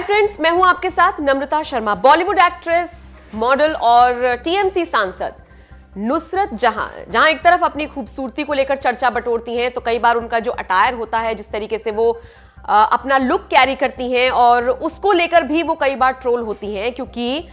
Friends, मैं हूं आपके साथ नम्रता शर्मा। बॉलीवुड एक्ट्रेस, मॉडल और टीएमसी सांसद नुसरत जहां एक तरफ अपनी खूबसूरती को लेकर चर्चा बटोरती हैं, तो कई बार उनका जो अटायर होता है, जिस तरीके से वो अपना लुक कैरी करती हैं, और उसको लेकर भी वो कई बार ट्रोल होती हैं। क्योंकि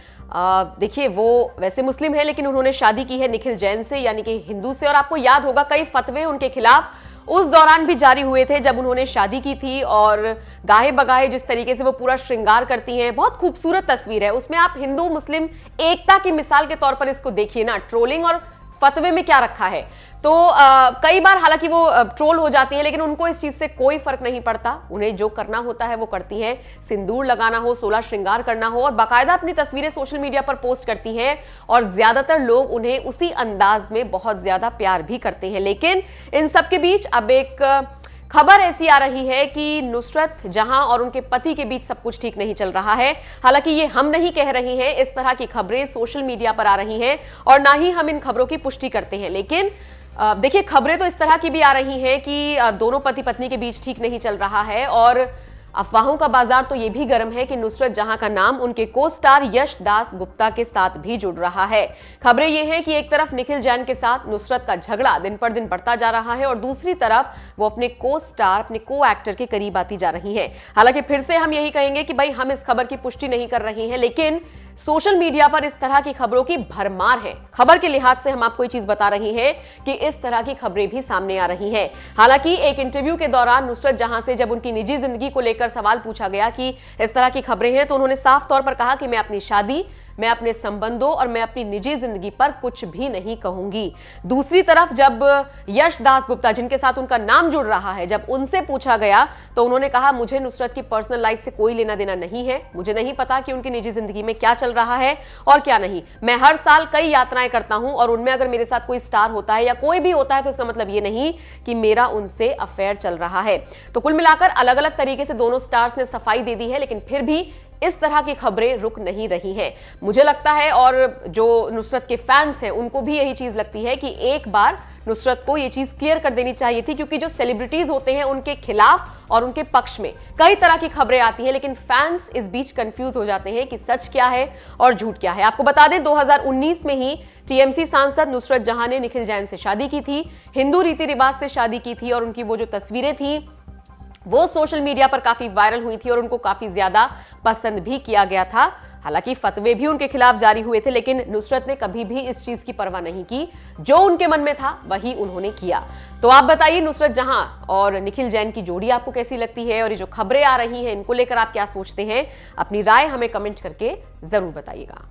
देखिए, वो वैसे मुस्लिम है लेकिन उन्होंने शादी की है निखिल जैन से, यानी कि हिंदू से। और आपको याद होगा कई फतवे उनके खिलाफ उस दौरान भी जारी हुए थे जब उन्होंने शादी की थी। और गाहे बगाहे जिस तरीके से वो पूरा श्रृंगार करती हैं, बहुत खूबसूरत तस्वीर है। उसमें आप हिंदू मुस्लिम एकता की मिसाल के तौर पर इसको देखिए ना, ट्रोलिंग और फतवे में क्या रखा है। तो कई बार हालांकि वो ट्रोल हो जाती है, लेकिन उनको इस चीज से कोई फर्क नहीं पड़ता। उन्हें जो करना होता है वो करती हैं। सिंदूर लगाना हो, 16 श्रृंगार करना हो, और बाकायदा अपनी तस्वीरें सोशल मीडिया पर पोस्ट करती हैं, और ज्यादातर लोग उन्हें उसी अंदाज में बहुत ज्यादा प्यार भी करते हैं। लेकिन इन सब के बीच अब एक खबर ऐसी आ रही है कि नुसरत जहां और उनके पति के बीच सब कुछ ठीक नहीं चल रहा है। हालांकि ये हम नहीं कह रहे हैं, इस तरह की खबरें सोशल मीडिया पर आ रही हैं, और ना ही हम इन खबरों की पुष्टि करते हैं। लेकिन देखिए, खबरें तो इस तरह की भी आ रही हैं कि दोनों पति पत्नी के बीच ठीक नहीं चल रहा है, और अफवाहों का बाजार तो यह भी गर्म है कि नुसरत जहां का नाम उनके को स्टार यश दास गुप्ता के साथ भी जुड़ रहा है। खबरें यह हैं कि एक तरफ निखिल जैन के साथ नुसरत का झगड़ा दिन पर दिन बढ़ता जा रहा है, और दूसरी तरफ वो अपने को स्टार, अपने को एक्टर के करीब आती जा रही है। हालांकि फिर से हम यही कहेंगे कि भाई, हम इस खबर की पुष्टि नहीं कर रहे हैं, लेकिन सोशल मीडिया पर इस तरह की खबरों की भरमार है। खबर के लिहाज से हम आपको ये चीज बता रही हैं कि इस तरह की खबरें भी सामने आ रही हैं। हालांकि एक इंटरव्यू के दौरान नुसरत जहां से जब उनकी निजी जिंदगी को लेकर सवाल पूछा गया कि इस तरह की खबरें हैं, तो उन्होंने साफ तौर पर कहा कि मैं अपनी शादी, मैं अपने संबंधों और मैं अपनी निजी जिंदगी पर कुछ भी नहीं कहूंगी। दूसरी तरफ जब यश दास गुप्ता, जिनके साथ उनका नाम जुड़ रहा है, जब उनसे पूछा गया तो उन्होंने कहा, मुझे नुसरत की पर्सनल लाइफ से कोई लेना देना नहीं है। मुझे नहीं पता कि उनकी निजी जिंदगी में क्या चल रहा है और क्या नहीं। मैं हर साल कई यात्राएं करता हूं, और उनमें अगर मेरे साथ कोई स्टार होता है या कोई भी होता है, तो इसका मतलब ये नहीं कि मेरा उनसे अफेयर चल रहा है। तो कुल मिलाकर अलग अलग तरीके से दोनों स्टार्स ने सफाई दे दी है, लेकिन फिर भी इस तरह की खबरें रुक नहीं रही हैं। मुझे लगता है, और जो नुसरत के फैंस हैं उनको भी यही चीज लगती है कि एक बार नुसरत को यह चीज क्लियर कर देनी चाहिए थी। क्योंकि जो सेलिब्रिटीज होते हैं उनके खिलाफ और उनके पक्ष में कई तरह की खबरें आती हैं, लेकिन फैंस इस बीच कंफ्यूज हो जाते हैं कि सच क्या है और झूठ क्या है। आपको बता दें, 2019 में ही टीएमसी सांसद नुसरत जहां ने निखिल जैन से शादी की थी, हिंदू रीति रिवाज से शादी की थी, और उनकी वो जो तस्वीरें थी वो सोशल मीडिया पर काफी वायरल हुई थी, और उनको काफी ज्यादा पसंद भी किया गया था। हालांकि फतवे भी उनके खिलाफ जारी हुए थे, लेकिन नुसरत ने कभी भी इस चीज की परवाह नहीं की। जो उनके मन में था वही उन्होंने किया। तो आप बताइए, नुसरत जहां और निखिल जैन की जोड़ी आपको कैसी लगती है, और ये जो खबरें आ रही हैं इनको लेकर आप क्या सोचते हैं? अपनी राय हमें कमेंट करके जरूर बताइएगा।